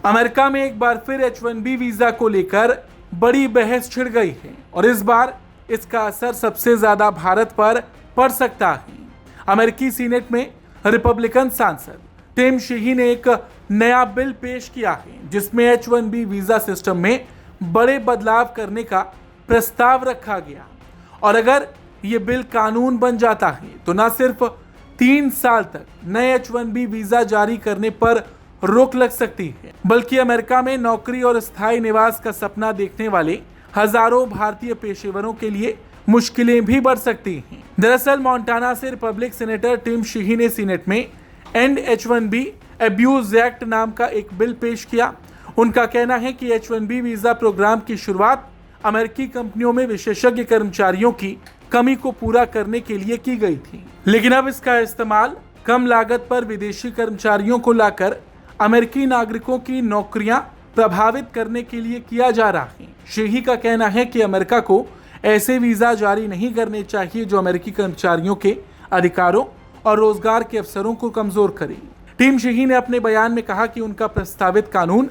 America में एक बार फिर H1B वीजा को लेकर बड़ी बहस छिड़ गई है और इस बार इसका असर सबसे ज्यादा भारत पर पड़ सकता है। अमेरिकी सीनेट में रिपब्लिकन सांसद टिम शीही ने एक नया बिल पेश किया है जिसमें H1B वीजा सिस्टम में बड़े बदलाव करने का प्रस्ताव रखा गया और अगर ये बिल कानून बन जाता है तो न सिर्फ 3 साल तक नए H1B वीजा जारी करने पर रोक लग सकती है बल्कि अमेरिका में नौकरी और स्थायी निवास का सपना देखने वाले हजारों भारतीय पेशेवरों के लिए मुश्किलें भी बढ़ सकती हैं। दरअसल मोंटाना से रिपब्लिक सेनेटर टिम शीही ने सीनेट में एंड H1B अब्यूज एक्ट नाम का एक बिल पेश किया। उनका कहना है कि H1B वीजा प्रोग्राम की शुरुआत अमेरिकी कंपनियों में विशेषज्ञ कर्मचारियों की कमी को पूरा करने के लिए की गई थी, लेकिन अब इसका इस्तेमाल कम लागत पर विदेशी कर्मचारियों को लाकर अमेरिकी नागरिकों की नौकरियां प्रभावित करने के लिए किया जा रहा है। शीही का कहना है कि अमेरिका को ऐसे वीजा जारी नहीं करने चाहिए जो अमेरिकी कर्मचारियों के अधिकारों और रोजगार के अवसरों को कमजोर करे। टिम शीही ने अपने बयान में कहा कि उनका प्रस्तावित कानून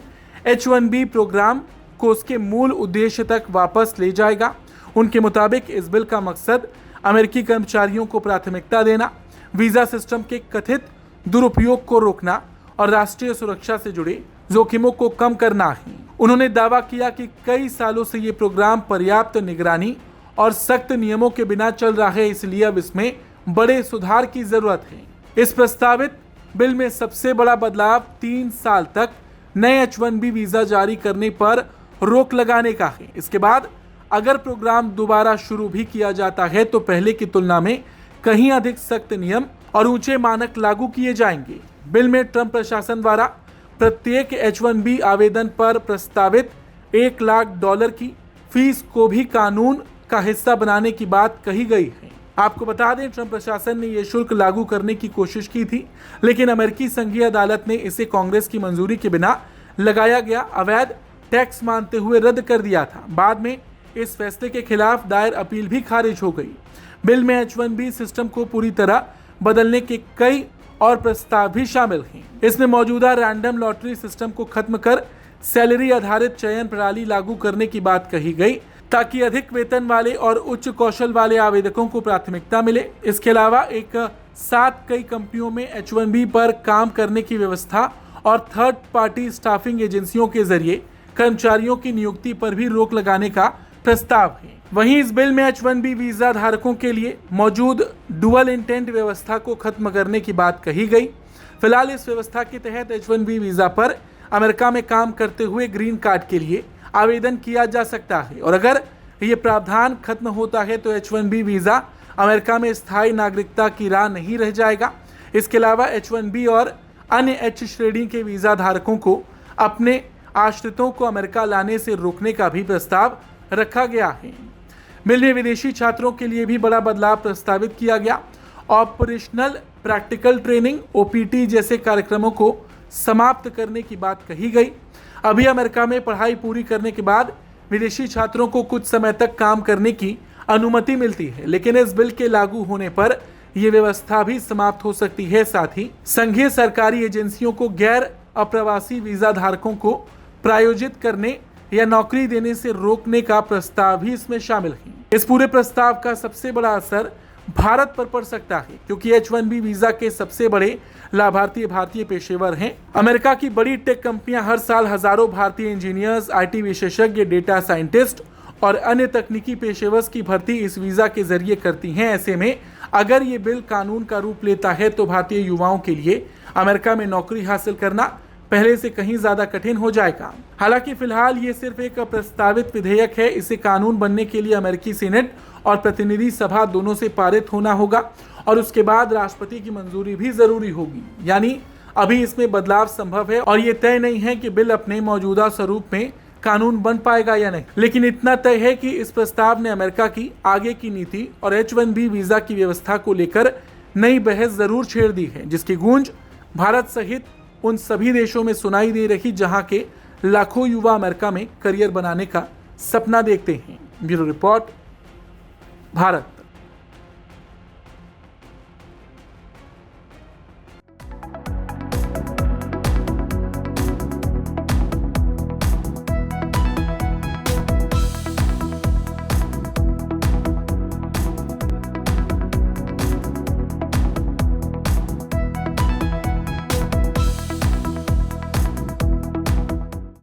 H1B प्रोग्राम को उसके मूल उद्देश्य तक वापस ले जाएगा। उनके मुताबिक इस बिल का मकसद अमेरिकी कर्मचारियों को प्राथमिकता देना, वीजा सिस्टम के कथित दुरुपयोग को रोकना और राष्ट्रीय सुरक्षा से जुड़े जोखिमों को कम करना है। उन्होंने दावा किया कि कई सालों से ये प्रोग्राम पर्याप्त निगरानी और सख्त नियमों के बिना चल रहा है, इसलिए अब इसमें बड़े सुधार की जरूरत है। इस प्रस्तावित बिल में सबसे बड़ा बदलाव 3 साल तक नए H1B वीजा जारी करने पर रोक लगाने का है। इसके बाद अगर प्रोग्राम दोबारा शुरू भी किया जाता है तो पहले की तुलना में कहीं अधिक सख्त नियम और ऊंचे मानक लागू किए जाएंगे। बिल में ट्रंप प्रशासन द्वारा प्रत्येक H1B आवेदन पर प्रस्तावित $1 लाख की फीस को भी कानून का हिस्सा बनाने की बात कही गई है। आपको बता दें, ट्रंप प्रशासन ने यह शुल्क लागू करने की कोशिश की थी, लेकिन अमेरिकी संघीय अदालत ने इसे कांग्रेस की मंजूरी के बिना लगाया गया अवैध टैक्स मानते हुए रद्द कर दिया था। बाद में इस फैसले के खिलाफ दायर अपील भी खारिज हो गई। बिल में H1B सिस्टम को पूरी तरह बदलने के कई और प्रस्ताव भी शामिल हैं। इसमें मौजूदा रैंडम लॉटरी सिस्टम को खत्म कर सैलरी आधारित चयन प्रणाली लागू करने की बात कही गई ताकि अधिक वेतन वाले और उच्च कौशल वाले आवेदकों को प्राथमिकता मिले। इसके अलावा एक साथ कई कंपनियों में H1B पर काम करने की व्यवस्था और थर्ड पार्टी स्टाफिंग एजेंसियों के जरिए कर्मचारियों की नियुक्ति पर भी रोक लगाने का प्रस्ताव है। वहीं इस बिल में H1B वीजा धारकों के लिए मौजूद डुअल इंटेंट व्यवस्था को खत्म करने की बात कही गई। फिलहाल इस व्यवस्था के तहत H1B वीजा पर अमेरिका में काम करते हुए ग्रीन कार्ड के लिए आवेदन किया जा सकता है और अगर ये प्रावधान खत्म होता है तो H1B वीजा अमेरिका में स्थायी नागरिकता की राह नहीं रह जाएगा। इसके अलावा H1B और अन्य H श्रेणी के वीजा धारकों को अपने आश्रितों को अमेरिका लाने से रोकने का भी प्रस्ताव रखा गया है। बिल में विदेशी छात्रों के लिए भी बड़ा बदलाव प्रस्तावित किया गया। ऑपरेशनल प्रैक्टिकल ट्रेनिंग OPT जैसे कार्यक्रमों को समाप्त करने की बात कही गई। अभी अमेरिका में पढ़ाई पूरी करने के बाद विदेशी छात्रों को कुछ समय तक काम करने की अनुमति मिलती है, लेकिन इस बिल के लागू होने पर यह व्यवस्था भी समाप्त हो सकती है। साथ ही संघीय सरकारी एजेंसियों को गैर अप्रवासी वीजा धारकों को प्रायोजित करने या नौकरी देने से रोकने का प्रस्ताव भी इसमें शामिल है। इस पूरे प्रस्ताव का सबसे बड़ा असर भारत पर पड़ सकता है क्योंकि H1B वीजा के सबसे बड़े लाभार्थी भारतीय पेशेवर हैं। अमेरिका की बड़ी टेक कंपनियां हर साल हजारों भारतीय इंजीनियर्स, IT विशेषज्ञ, डेटा साइंटिस्ट और अन्य तकनीकी पेशेवर की भर्ती इस वीजा के जरिए करती हैं। ऐसे में अगर ये बिल कानून का रूप लेता है तो भारतीय युवाओं के लिए अमेरिका में नौकरी हासिल करना पहले से कहीं ज्यादा कठिन हो जाएगा। हालांकि फिलहाल ये सिर्फ एक प्रस्तावित विधेयक है। इसे कानून बनने के लिए अमेरिकी सीनेट और प्रतिनिधि सभा दोनों से पारित होना होगा और उसके बाद राष्ट्रपति की मंजूरी भी जरूरी होगी। यानी अभी इसमें बदलाव संभव है और ये तय नहीं है कि बिल अपने मौजूदा स्वरूप में कानून बन पाएगा या नहीं, लेकिन इतना तय है कि इस प्रस्ताव ने अमेरिका की आगे की नीति और H1B वीजा की व्यवस्था को लेकर नई बहस जरूर छेड़ दी है, जिसकी गूंज भारत सहित उन सभी देशों में सुनाई दे रही जहां के लाखों युवा अमेरिका में करियर बनाने का सपना देखते हैं। Bureau report, Bharat.